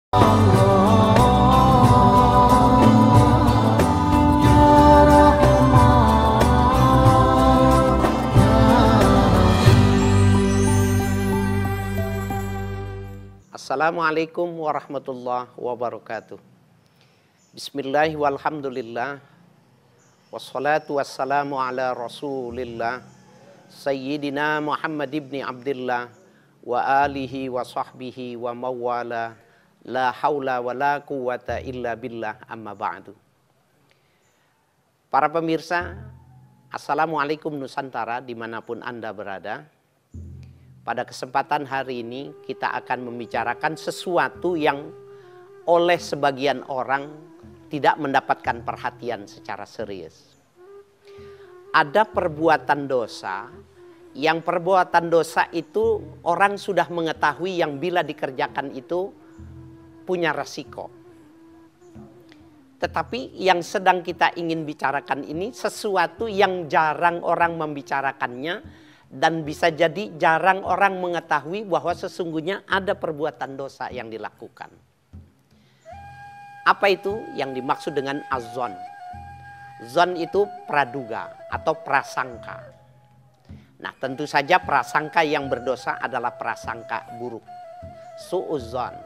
Assalamualaikum warahmatullahi wabarakatuh. Bismillah walhamdulillah. Wassalatu wassalamu ala rasulillah Sayyidina Muhammad ibn Abdillah wa alihi wa sahbihi wa mawala. La hawla wa la quwata illa billah, amma ba'du. Para pemirsa, Assalamualaikum Nusantara dimanapun Anda berada. Pada kesempatan hari ini kita akan membicarakan sesuatu yang oleh sebagian orang tidak mendapatkan perhatian secara serius. Ada perbuatan dosa, yang perbuatan dosa itu orang sudah mengetahui yang bila dikerjakan itu punya resiko. Tetapi yang sedang kita ingin bicarakan ini sesuatu yang jarang orang membicarakannya, dan bisa jadi jarang orang mengetahui bahwa sesungguhnya ada perbuatan dosa yang dilakukan. Apa itu yang dimaksud dengan az-zon? Zon itu praduga atau prasangka. Nah, tentu saja prasangka yang berdosa adalah prasangka buruk. Su'uzzon.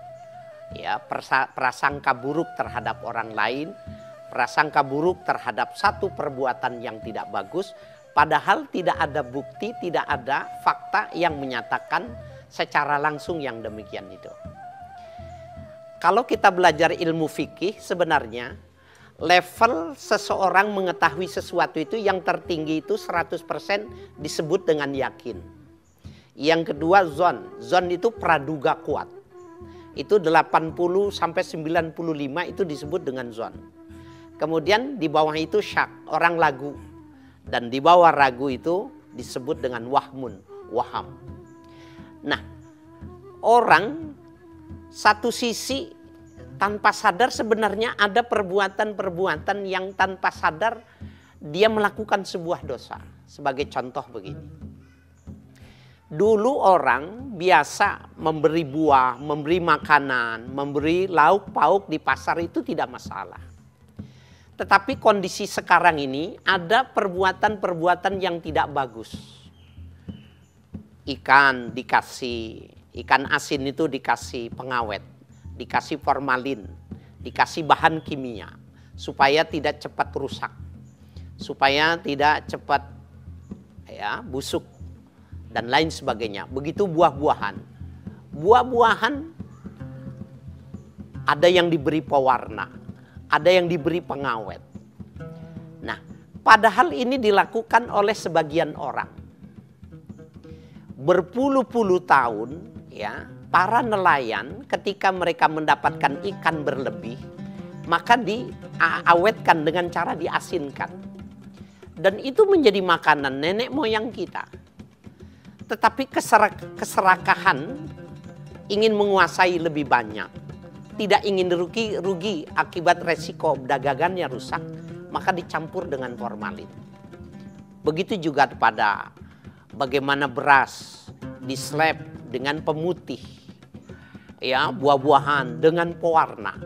Ya, prasangka buruk terhadap orang lain, prasangka buruk terhadap satu perbuatan yang tidak bagus. Padahal tidak ada bukti, tidak ada fakta yang menyatakan secara langsung yang demikian itu. Kalau kita belajar ilmu fikih, sebenarnya level seseorang mengetahui sesuatu itu yang tertinggi itu 100% disebut dengan yakin. Yang kedua zon. Zon itu praduga kuat. Itu 80 sampai 95 itu disebut dengan zon. Kemudian di bawah itu syak, orang lagu. Dan di bawah ragu itu disebut dengan wahmun, waham. Nah, orang satu sisi tanpa sadar sebenarnya ada perbuatan-perbuatan yang tanpa sadar dia melakukan sebuah dosa. Sebagai contoh begini. Dulu orang biasa memberi buah, memberi makanan, memberi lauk pauk di pasar itu tidak masalah. Tetapi kondisi sekarang ini ada perbuatan-perbuatan yang tidak bagus. Ikan asin itu dikasih pengawet, dikasih formalin, dikasih bahan kimia supaya tidak cepat rusak, supaya tidak cepat busuk dan lain sebagainya. Begitu buah-buahan. Buah-buahan ada yang diberi pewarna, ada yang diberi pengawet. Nah, padahal ini dilakukan oleh sebagian orang. Berpuluh-puluh tahun, para nelayan ketika mereka mendapatkan ikan berlebih, maka diawetkan dengan cara diasinkan. Dan itu menjadi makanan nenek moyang kita. Tetapi keserakahan ingin menguasai lebih banyak. Tidak ingin rugi akibat resiko dagangannya rusak, maka dicampur dengan formalin. Begitu juga pada bagaimana beras dislep dengan pemutih, buah-buahan dengan pewarna,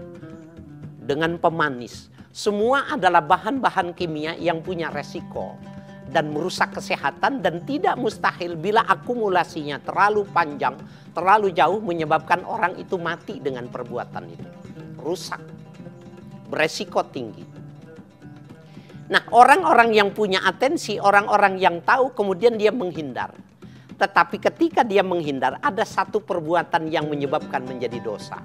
dengan pemanis. Semua adalah bahan-bahan kimia yang punya resiko dan merusak kesehatan, dan tidak mustahil bila akumulasinya terlalu panjang, terlalu jauh menyebabkan orang itu mati dengan perbuatan itu. Rusak. Beresiko tinggi. Nah, orang-orang yang punya atensi, orang-orang yang tahu, kemudian dia menghindar. Tetapi ketika dia menghindar, ada satu perbuatan yang menyebabkan menjadi dosa.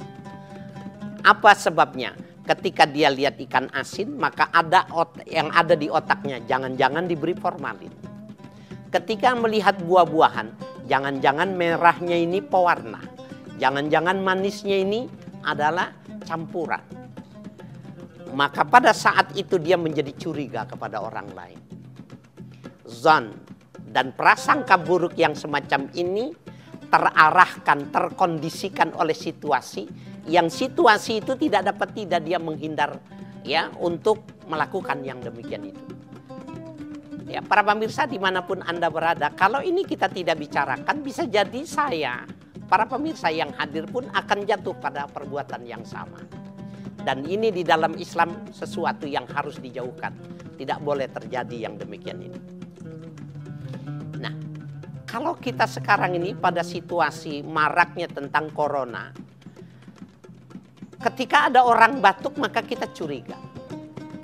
Apa sebabnya? Ketika dia lihat ikan asin, maka ada yang ada di otaknya, jangan-jangan diberi formalin. Ketika melihat buah-buahan, jangan-jangan merahnya ini pewarna. Jangan-jangan manisnya ini adalah campuran. Maka pada saat itu dia menjadi curiga kepada orang lain. Zon dan prasangka buruk yang semacam ini terarahkan, terkondisikan oleh situasi, yang situasi itu tidak dia menghindar untuk melakukan yang demikian itu. Ya, para pemirsa dimanapun Anda berada, kalau ini kita tidak bicarakan, bisa jadi saya para pemirsa yang hadir pun akan jatuh pada perbuatan yang sama. Dan ini di dalam Islam sesuatu yang harus dijauhkan. Tidak boleh terjadi yang demikian ini. Nah, kalau kita sekarang ini pada situasi maraknya tentang corona, ketika ada orang batuk maka kita curiga.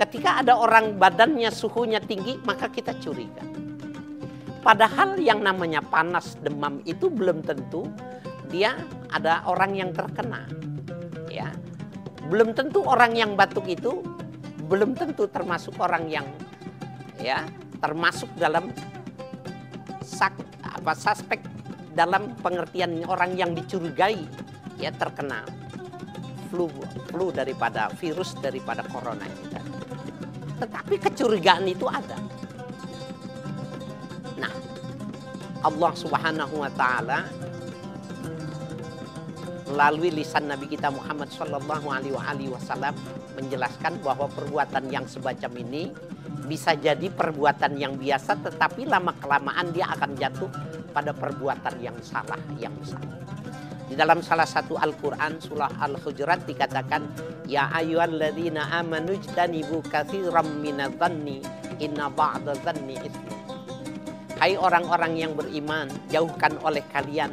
Ketika ada orang badannya suhunya tinggi maka kita curiga. Padahal yang namanya panas, demam itu belum tentu dia ada orang yang terkena. Ya. Belum tentu orang yang batuk itu belum tentu termasuk orang yang termasuk dalam suspek dalam pengertian orang yang dicurigai ya terkena flu daripada virus daripada corona ini. Tetapi kecurigaan itu ada. Nah, Allah Subhanahu wa taala melalui lisan Nabi kita Muhammad sallallahu alaihi wasallam menjelaskan bahwa perbuatan yang semacam ini bisa jadi perbuatan yang biasa, tetapi lama-kelamaan dia akan jatuh pada perbuatan yang salah, yang besar. Di dalam salah satu Al-Quran, surah Al-Hujurat dikatakan, Ya ayyuhalladzina amanu ijtanibu katsiran minadh-dhanni inna ba'dadh-dhanni itsmun. Hai orang-orang yang beriman, jauhkan oleh kalian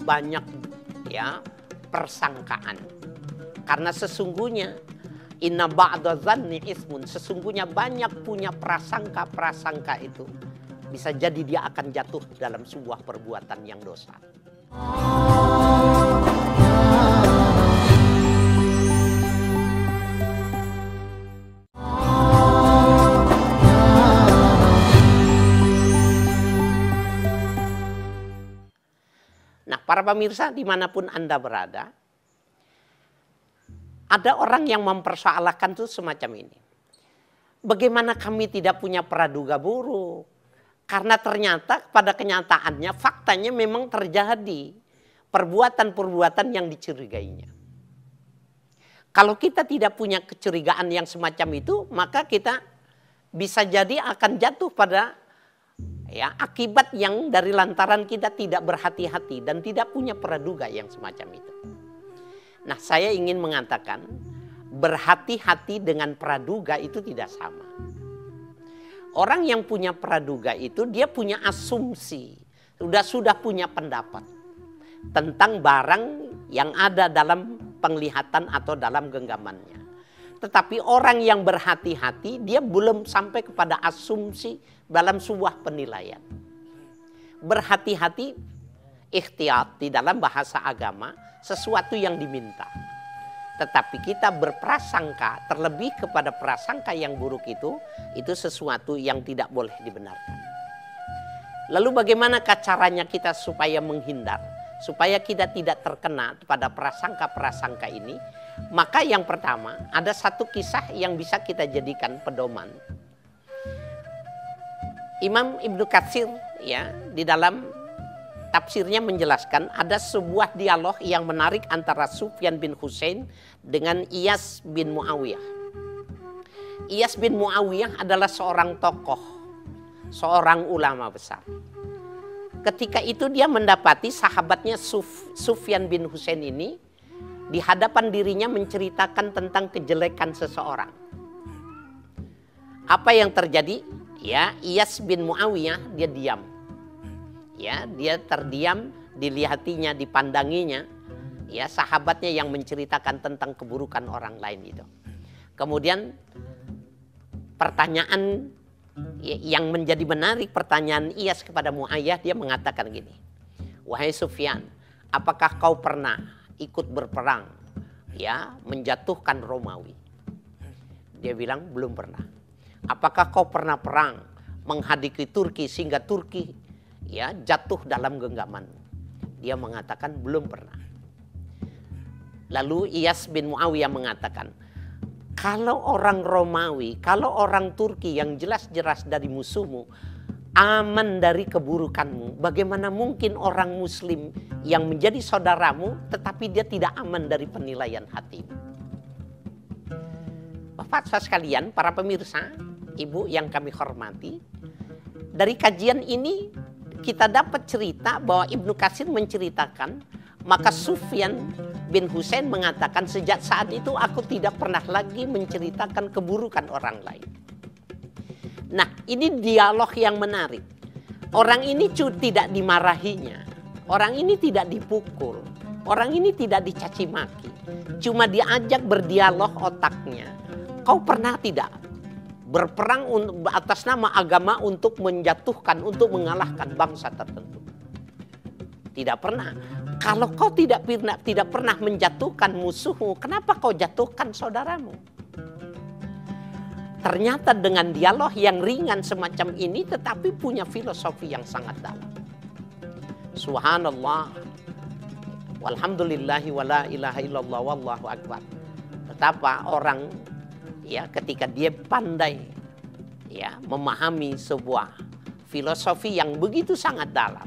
banyak persangkaan. Karena sesungguhnya inna ba'dadh-dhanni itsmun, sesungguhnya banyak punya prasangka-prasangka itu bisa jadi dia akan jatuh dalam sebuah perbuatan yang dosa. Nah, para pemirsa dimanapun Anda berada, ada orang yang mempersoalkan itu semacam ini. Bagaimana kami tidak punya praduga buruk? Karena ternyata pada kenyataannya, faktanya memang terjadi perbuatan-perbuatan yang dicurigainya. Kalau kita tidak punya kecurigaan yang semacam itu, maka kita bisa jadi akan jatuh pada akibat yang dari lantaran kita tidak berhati-hati dan tidak punya praduga yang semacam itu. Nah, saya ingin mengatakan berhati-hati dengan praduga itu tidak sama. Orang yang punya praduga itu dia punya asumsi, sudah punya pendapat tentang barang yang ada dalam penglihatan atau dalam genggamannya. Tetapi orang yang berhati-hati dia belum sampai kepada asumsi dalam sebuah penilaian. Berhati-hati, ikhtiyat di dalam bahasa agama sesuatu yang diminta. Tetapi kita berprasangka terlebih kepada prasangka yang buruk itu sesuatu yang tidak boleh dibenarkan. Lalu bagaimana caranya kita supaya menghindar? Supaya kita tidak terkena pada prasangka-prasangka ini? Maka yang pertama ada satu kisah yang bisa kita jadikan pedoman. Imam Ibnu Katsir di dalam tafsirnya menjelaskan ada sebuah dialog yang menarik antara Sufyan bin Husain dengan Iyas bin Muawiyah. Iyas bin Muawiyah adalah seorang tokoh, seorang ulama besar. Ketika itu dia mendapati sahabatnya Sufyan bin Husain ini di hadapan dirinya menceritakan tentang kejelekan seseorang. Apa yang terjadi? Iyas bin Muawiyah dia diam. Dia terdiam, dilihatinya, dipandanginya. Sahabatnya yang menceritakan tentang keburukan orang lain itu. Kemudian pertanyaan yang menjadi menarik, pertanyaan Iyas kepada Muawiyah, dia mengatakan gini. Wahai Sufyan, apakah kau pernah ikut berperang menjatuhkan Romawi? Dia bilang belum pernah. Apakah kau pernah perang menghadapi Turki sehingga Turki jatuh dalam genggamanmu? Dia mengatakan belum pernah. Lalu Iyas bin Muawiyah mengatakan, kalau orang Romawi, kalau orang Turki yang jelas-jelas dari musuhmu aman dari keburukanmu, bagaimana mungkin orang Muslim yang menjadi saudaramu tetapi dia tidak aman dari penilaian hatimu? Bapak saudara sekalian, para pemirsa, ibu yang kami hormati, dari kajian ini kita dapat cerita bahwa Ibnu Katsir menceritakan Maka Sufyan bin Husain mengatakan, sejak saat itu aku tidak pernah lagi menceritakan keburukan orang lain. Nah, ini dialog yang menarik. Orang ini tidak dimarahinya. Orang ini tidak dipukul. Orang ini tidak dicaci maki. Cuma diajak berdialog otaknya. Kau pernah tidak berperang atas nama agama untuk menjatuhkan, untuk mengalahkan bangsa tertentu? Tidak pernah. Kalau kau tidak pernah menjatuhkan musuhmu, kenapa kau jatuhkan saudaramu? Ternyata dengan dialog yang ringan semacam ini tetapi punya filosofi yang sangat dalam. Subhanallah. Walhamdulillahi wala ilaha illallah wallahu akbar. Betapa orang ya ketika dia pandai ya memahami sebuah filosofi yang begitu sangat dalam.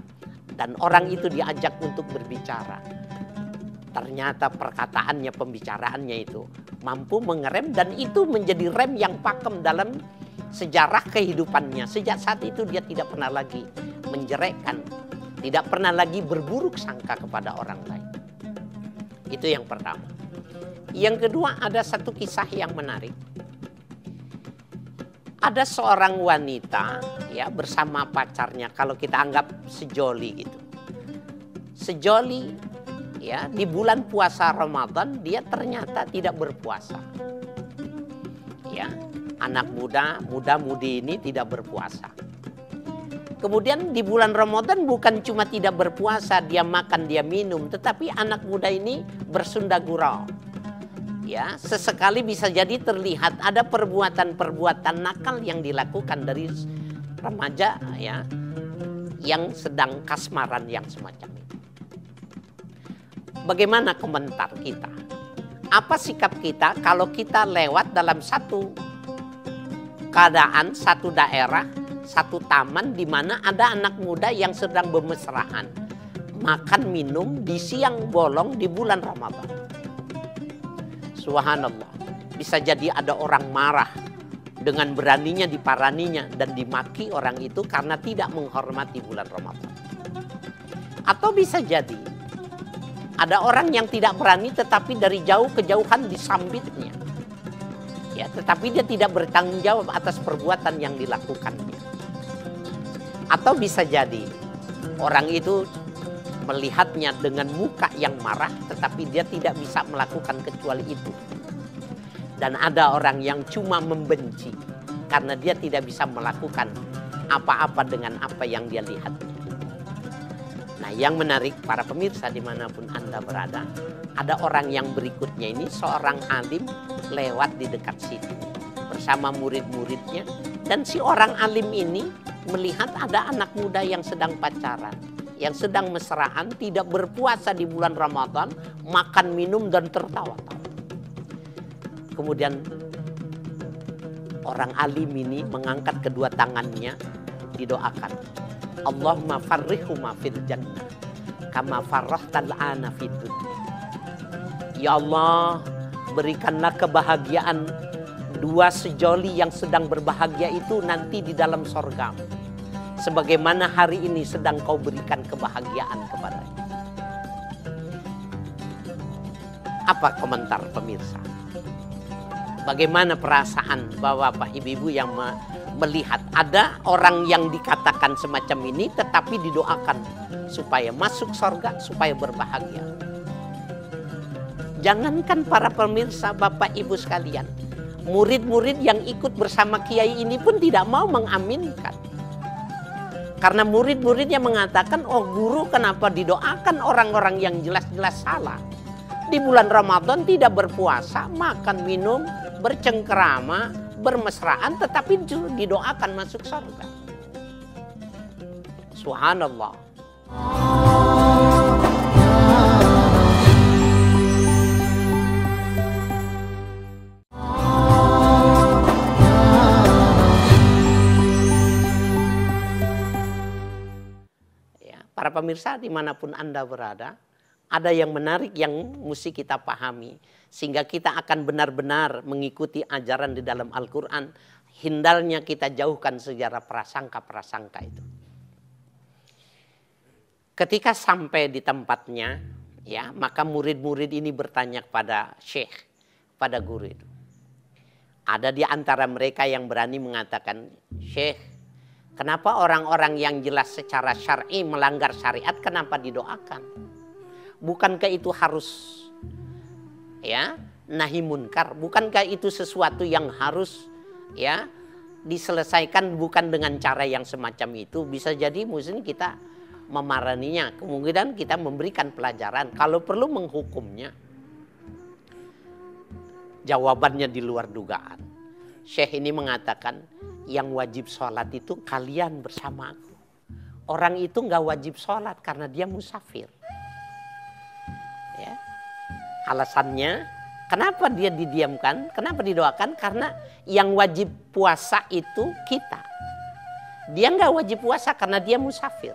Dan orang itu diajak untuk berbicara. Ternyata perkataannya, pembicaraannya itu mampu mengerem dan itu menjadi rem yang pakem dalam sejarah kehidupannya. Sejak saat itu dia tidak pernah lagi menjelekkan, tidak pernah lagi berburuk sangka kepada orang lain. Itu yang pertama. Yang kedua, ada satu kisah yang menarik. Ada seorang wanita ya bersama pacarnya, kalau kita anggap sejoli gitu. Sejoli ya di bulan puasa Ramadan dia ternyata tidak berpuasa. Ya, anak muda-mudi ini tidak berpuasa. Kemudian di bulan Ramadan bukan cuma tidak berpuasa, dia makan, dia minum, tetapi anak muda ini bersunda gurau. Ya, sesekali bisa jadi terlihat ada perbuatan-perbuatan nakal yang dilakukan dari remaja ya yang sedang kasmaran yang semacam itu. Bagaimana komentar kita? Apa sikap kita kalau kita lewat dalam satu keadaan, satu daerah, satu taman di mana ada anak muda yang sedang bermesraan, makan minum di siang bolong di bulan Ramadan? Subhanallah, bisa jadi ada orang marah dengan beraninya diparaninya dan dimaki orang itu karena tidak menghormati bulan Ramadan. Atau bisa jadi ada orang yang tidak berani tetapi dari jauh kejauhan disambitnya. Ya, tetapi dia tidak bertanggung jawab atas perbuatan yang dilakukannya. Atau bisa jadi orang itu melihatnya dengan muka yang marah tetapi dia tidak bisa melakukan kecuali itu. Dan ada orang yang cuma membenci karena dia tidak bisa melakukan apa-apa dengan apa yang dia lihat. Nah, yang menarik para pemirsa dimanapun Anda berada, ada orang yang berikutnya ini seorang alim lewat di dekat situ bersama murid-muridnya, dan si orang alim ini melihat ada anak muda yang sedang pacaran, yang sedang mesraan, tidak berpuasa di bulan Ramadan, makan, minum, dan tertawa-tawa. Kemudian orang alim ini mengangkat kedua tangannya, didoakan. Allahumma farrihuma fil jannah kama farrahtal ana fid dunya. Ya Allah, berikanlah kebahagiaan dua sejoli yang sedang berbahagia itu nanti di dalam sorgamu, sebagaimana hari ini sedang kau berikan kebahagiaan kepadanya. Apa komentar pemirsa? Bagaimana perasaan bapak-bapak, ibu-ibu yang melihat ada orang yang dikatakan semacam ini tetapi didoakan supaya masuk surga, supaya berbahagia. Jangankan para pemirsa, bapak ibu sekalian, murid-murid yang ikut bersama kiai ini pun tidak mau mengaminkan. Karena murid-muridnya mengatakan, oh guru kenapa didoakan orang-orang yang jelas-jelas salah. Di bulan Ramadan tidak berpuasa, makan minum, bercengkerama, bermesraan, tetapi didoakan masuk surga. Subhanallah. Ya, para pemirsa dimanapun Anda berada, ada yang menarik yang mesti kita pahami. Sehingga kita akan benar-benar mengikuti ajaran di dalam Al-Quran. Hindarnya kita jauhkan sejarah prasangka-prasangka itu. Ketika sampai di tempatnya, Ya, maka murid-murid ini bertanya kepada syekh, pada guru itu. Ada di antara mereka yang berani mengatakan, syekh, kenapa orang-orang yang jelas secara syar'i melanggar syariat kenapa didoakan? Bukankah itu harus ya nahi munkar? Bukankah itu sesuatu yang harus ya diselesaikan bukan dengan cara yang semacam itu? Bisa jadi mungkin kita memaraninya, kemungkinan kita memberikan pelajaran, kalau perlu menghukumnya. Jawabannya di luar dugaan. Syekh ini mengatakan, yang wajib sholat itu kalian bersama aku. Orang itu nggak wajib sholat karena dia musafir. Ya. Alasannya, kenapa dia didiamkan? Kenapa didoakan? Karena yang wajib puasa itu kita. Dia nggak wajib puasa karena dia musafir.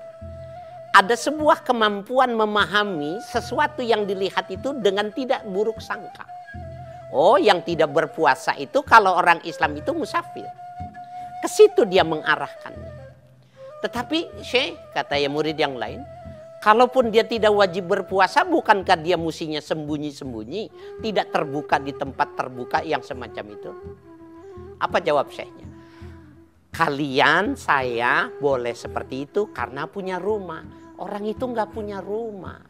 Ada sebuah kemampuan memahami sesuatu yang dilihat itu dengan tidak buruk sangka. Oh, yang tidak berpuasa itu kalau orang Islam itu musafir. Ke situ dia mengarahkannya. Tetapi Syekh, kata ya murid yang lain, kalaupun dia tidak wajib berpuasa, bukankah dia mestinya sembunyi-sembunyi, tidak terbuka di tempat terbuka yang semacam itu? Apa jawab Syekhnya? Kalian, saya boleh seperti itu karena punya rumah. Orang itu nggak punya rumah.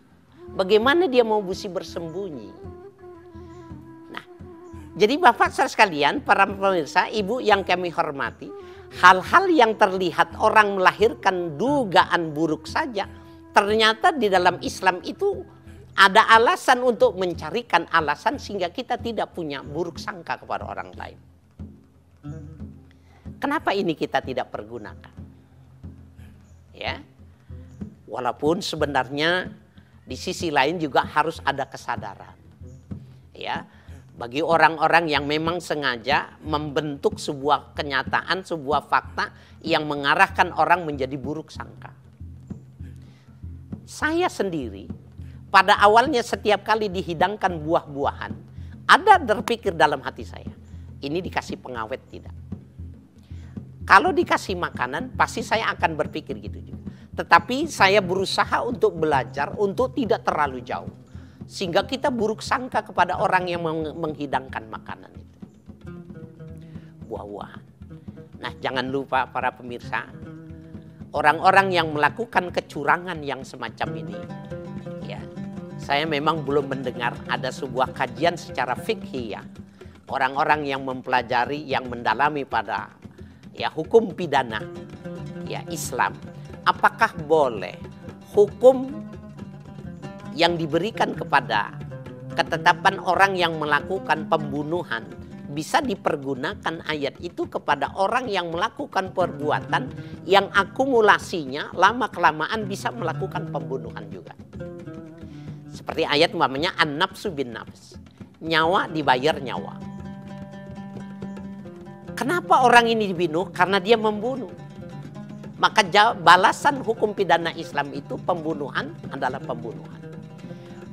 Bagaimana dia mau mesti bersembunyi? Nah, jadi Bapak saudara sekalian, para pemirsa, ibu yang kami hormati, hal-hal yang terlihat orang melahirkan dugaan buruk saja, ternyata di dalam Islam itu ada alasan untuk mencarikan alasan sehingga kita tidak punya buruk sangka kepada orang lain. Kenapa ini kita tidak pergunakan? Ya. Walaupun sebenarnya di sisi lain juga harus ada kesadaran. Ya, bagi orang-orang yang memang sengaja membentuk sebuah kenyataan, sebuah fakta yang mengarahkan orang menjadi buruk sangka. Saya sendiri pada awalnya setiap kali dihidangkan buah-buahan, ada terpikir dalam hati saya, ini dikasih pengawet tidak? Kalau dikasih makanan, pasti saya akan berpikir gitu juga. Tetapi saya berusaha untuk belajar untuk tidak terlalu jauh. Sehingga kita buruk sangka kepada orang yang menghidangkan makanan itu. Buah-buahan. Nah, jangan lupa para pemirsa, orang-orang yang melakukan kecurangan yang semacam ini, ya, saya memang belum mendengar ada sebuah kajian secara fikih ya. Orang-orang yang mempelajari, yang mendalami pada ya hukum pidana ya Islam, apakah boleh hukum yang diberikan kepada ketetapan orang yang melakukan pembunuhan bisa dipergunakan ayat itu kepada orang yang melakukan perbuatan yang akumulasinya lama-kelamaan bisa melakukan pembunuhan juga. Seperti ayat umpamanya an-nafsu bin nafs, nyawa dibayar nyawa. Kenapa orang ini dibunuh? Karena dia membunuh. Maka balasan hukum pidana Islam itu pembunuhan adalah pembunuhan.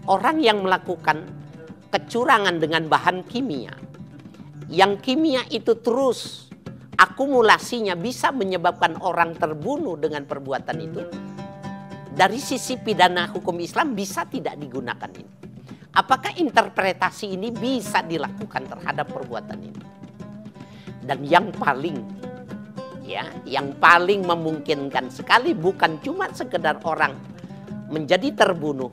Orang yang melakukan kecurangan dengan bahan kimia, yang kimia itu terus akumulasinya bisa menyebabkan orang terbunuh dengan perbuatan itu, dari sisi pidana hukum Islam bisa tidak digunakan ini. Apakah interpretasi ini bisa dilakukan terhadap perbuatan ini? Dan yang paling memungkinkan sekali bukan cuma sekedar orang menjadi terbunuh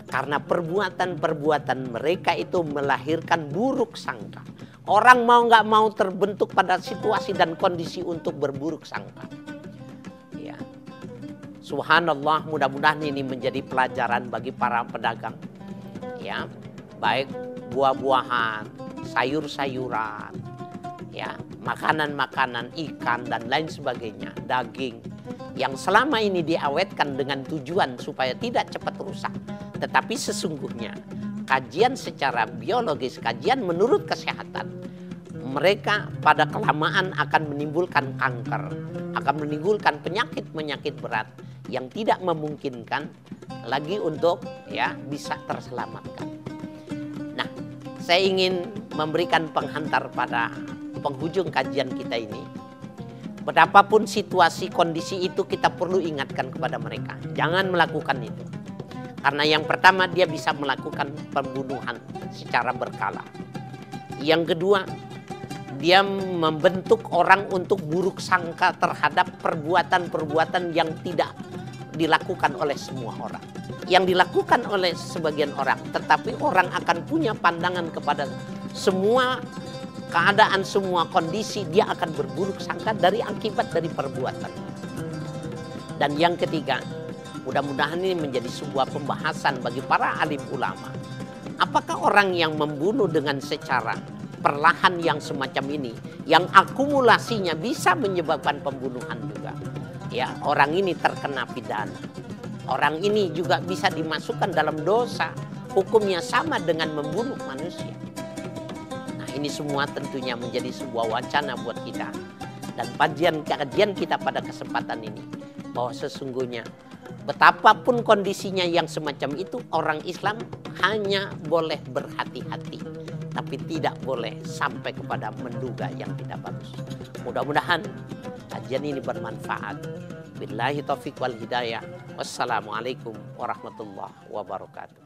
karena perbuatan-perbuatan mereka itu melahirkan buruk sangka. Orang mau nggak mau terbentuk pada situasi dan kondisi untuk berburuk sangka. Ya. Subhanallah, mudah-mudahan ini menjadi pelajaran bagi para pedagang. Ya, baik buah-buahan, sayur-sayuran, ya, makanan-makanan, ikan dan lain sebagainya, daging yang selama ini diawetkan dengan tujuan supaya tidak cepat rusak. Tetapi sesungguhnya kajian secara biologis, kajian menurut kesehatan, mereka pada kelamaan akan menimbulkan kanker, akan menimbulkan penyakit-penyakit berat yang tidak memungkinkan lagi untuk ya bisa terselamatkan. Nah, saya ingin memberikan penghantar pada penghujung kajian kita ini. Betapapun situasi kondisi itu kita perlu ingatkan kepada mereka, jangan melakukan itu. Karena yang pertama dia bisa melakukan pembunuhan secara berkala. Yang kedua, dia membentuk orang untuk buruk sangka terhadap perbuatan-perbuatan yang tidak dilakukan oleh semua orang. Yang dilakukan oleh sebagian orang, tetapi orang akan punya pandangan kepada semua keadaan, semua kondisi, dia akan berburuk sangka dari akibat dari perbuatan. Dan yang ketiga, mudah-mudahan ini menjadi sebuah pembahasan bagi para alim ulama. Apakah orang yang membunuh dengan secara perlahan yang semacam ini, yang akumulasinya bisa menyebabkan pembunuhan juga, ya, orang ini terkena pidana. Orang ini juga bisa dimasukkan dalam dosa, hukumnya sama dengan membunuh manusia. Nah, ini semua tentunya menjadi sebuah wacana buat kita. Dan kajian kita pada kesempatan ini, bahwa sesungguhnya betapapun kondisinya yang semacam itu, orang Islam hanya boleh berhati-hati, tapi tidak boleh sampai kepada menduga yang tidak bagus. Mudah-mudahan kajian ini bermanfaat. Billahi taufiq wal hidayah. Wassalamualaikum warahmatullahi wabarakatuh.